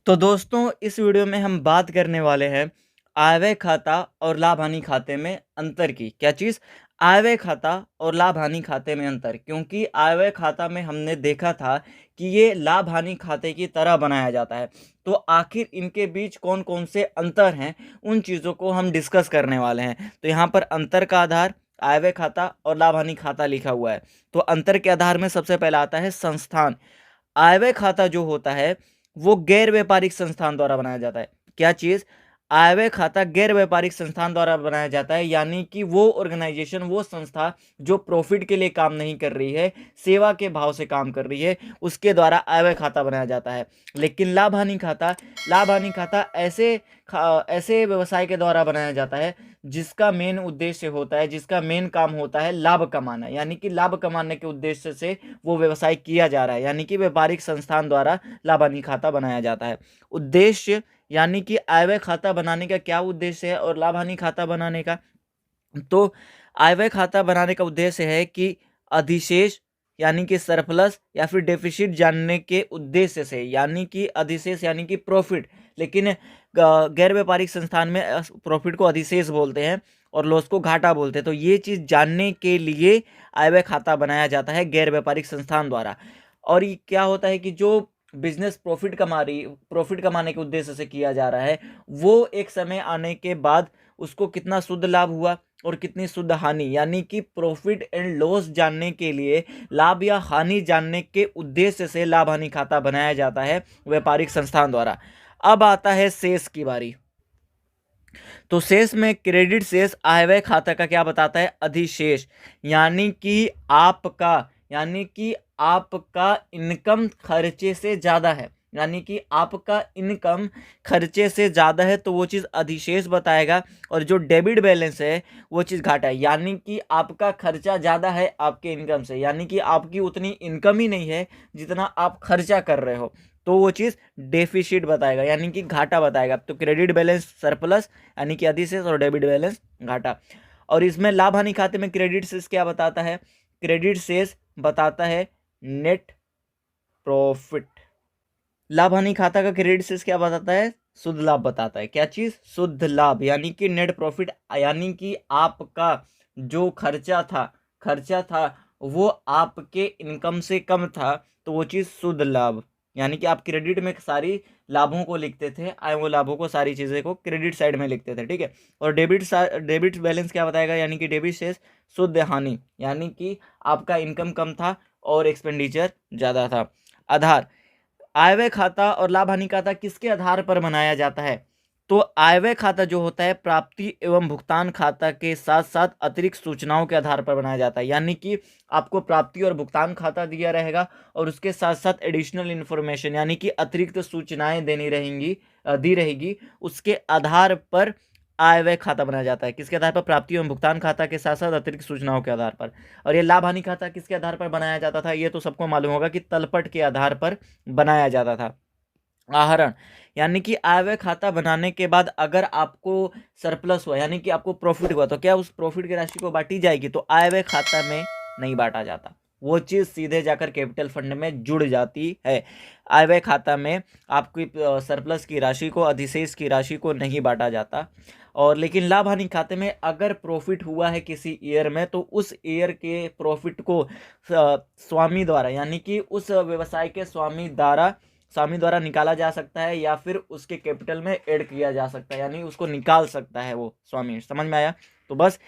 तो दोस्तों इस वीडियो में हम बात करने वाले हैं आयव्यय खाता और लाभ हानि खाते में अंतर की। क्या चीज़? आयव्यय खाता और लाभ हानि खाते में अंतर। क्योंकि आयव्यय खाता में हमने देखा था कि ये लाभ हानि खाते की तरह बनाया जाता है। तो आखिर इनके बीच कौन कौन से अंतर हैं, उन चीज़ों को हम डिस्कस करने वाले हैं। तो यहाँ पर अंतर का आधार आयव्यय खाता और लाभ हानि खाता लिखा हुआ है। तो अंतर के आधार में सबसे पहला आता है संस्थान। आयव्यय खाता जो होता है वो गैर व्यापारिक संस्थान द्वारा बनाया जाता है। क्या चीज? आयव्यय खाता गैर व्यापारिक संस्थान द्वारा बनाया जाता है, यानी कि वो ऑर्गेनाइजेशन, वो संस्था जो प्रॉफिट के लिए काम नहीं कर रही है, सेवा के भाव से काम कर रही है, उसके द्वारा आयव्यय खाता बनाया जाता है। लेकिन लाभ हानि खाता ऐसे व्यवसाय के द्वारा बनाया जाता है जिसका मेन उद्देश्य होता है, जिसका मेन काम होता है लाभ कमाना, यानी कि लाभ कमाने के उद्देश्य से वो व्यवसाय किया जा रहा है, यानी कि व्यापारिक संस्थान द्वारा लाभ हानि खाता बनाया जाता है। उद्देश्य यानी कि आयव्यय खाता बनाने का क्या उद्देश्य है और लाभ हानि खाता बनाने का? तो आयव्यय खाता बनाने का उद्देश्य है कि अधिशेष यानी कि सरप्लस या फिर डेफिसिट जानने के उद्देश्य से, यानी कि अधिशेष यानी कि प्रॉफिट, लेकिन गैर व्यापारिक संस्थान में प्रॉफिट को अधिशेष बोलते हैं और लॉस को घाटा बोलते हैं। तो ये चीज़ जानने के लिए आयव्यय खाता बनाया जाता है गैर व्यापारिक संस्थान द्वारा। और ये क्या होता है कि जो बिजनेस प्रॉफिट कमाने के उद्देश्य से किया जा रहा है, वो एक समय आने के बाद उसको कितना शुद्ध लाभ हुआ और कितनी शुद्ध हानि, यानी कि प्रॉफिट एंड लॉस जानने के लिए, लाभ या हानि जानने के उद्देश्य से लाभ हानि खाता बनाया जाता है व्यापारिक संस्थान द्वारा। अब आता है शेष की बारी। तो शेष में क्रेडिट शेष आयव्यय खाता का क्या बताता है? अधिशेष, यानी कि आपका इनकम खर्चे से ज़्यादा है, यानी कि आपका इनकम खर्चे से ज़्यादा है तो वो चीज़ अधिशेष बताएगा। और जो डेबिट बैलेंस है वो चीज़ घाटा है, यानी कि आपका खर्चा ज़्यादा है आपके इनकम से, यानी कि आपकी उतनी इनकम ही नहीं है जितना आप खर्चा कर रहे हो, तो वो चीज़ डेफिसिट बताएगा, यानी कि घाटा बताएगा। तो क्रेडिट बैलेंस सरप्लस यानी कि अधिशेष और डेबिट बैलेंस घाटा। और इसमें लाभ हानि खाते में क्रेडिट शेष क्या बताता है? क्रेडिट शेष बताता है नेट प्रॉफिट। लाभ हानि खाता का क्रेडिट शेष क्या बताता है? शुद्ध लाभ बताता है। क्या चीज? शुद्ध लाभ, यानी कि नेट प्रॉफिट, यानी कि आपका जो खर्चा था वो आपके इनकम से कम था, तो वो चीज शुद्ध लाभ, यानी कि आप क्रेडिट में सारी लाभों को लिखते थे, आए वो लाभों को, सारी चीजें को क्रेडिट साइड में लिखते थे, ठीक है। और डेबिट बैलेंस क्या बताएगा? यानी कि डेबिट शेष शुद्ध हानि, यानी कि आपका इनकम कम था और एक्सपेंडिचर ज्यादा था। आधार, आयव्यय खाता और लाभ हानि खाता किसके आधार पर बनाया जाता है? तो आयव्यय खाता जो होता है प्राप्ति एवं भुगतान खाता के साथ साथ अतिरिक्त सूचनाओं के आधार पर बनाया जाता है, यानी कि आपको प्राप्ति और भुगतान खाता दिया रहेगा और उसके साथ साथ एडिशनल इन्फॉर्मेशन, यानी कि अतिरिक्त सूचनाएं दी रहेगी, उसके आधार पर आयव्यय खाता बनाया जाता है। किसके आधार पर? प्राप्ति एवं भुगतान खाता के साथ साथ अतिरिक्त सूचनाओं के आधार पर। और ये लाभ हानि खाता किसके आधार पर बनाया जाता था? ये तो सबको मालूम होगा कि तलपट के आधार पर बनाया जाता था। आहरण, यानी कि आयव्यय खाता बनाने के बाद अगर आपको सरप्लस हुआ, यानी कि आपको प्रॉफिट हुआ, तो क्या उस प्रॉफिट की राशि को बांटी जाएगी? तो आयव्यय खाता में नहीं बांटा जाता, वो चीज सीधे जाकर कैपिटल फंड में जुड़ जाती है। आयव्यय खाता में आपकी सरप्लस की राशि को, अधिशेष की राशि को नहीं बांटा जाता। और लेकिन लाभ हानि खाते में अगर प्रॉफिट हुआ है किसी ईयर में, तो उस ईयर के प्रॉफिट को स्वामी द्वारा, यानी कि उस व्यवसाय के स्वामी द्वारा निकाला जा सकता है या फिर उसके कैपिटल में ऐड किया जा सकता है, यानी उसको निकाल सकता है वो स्वामी। समझ में आया? तो बस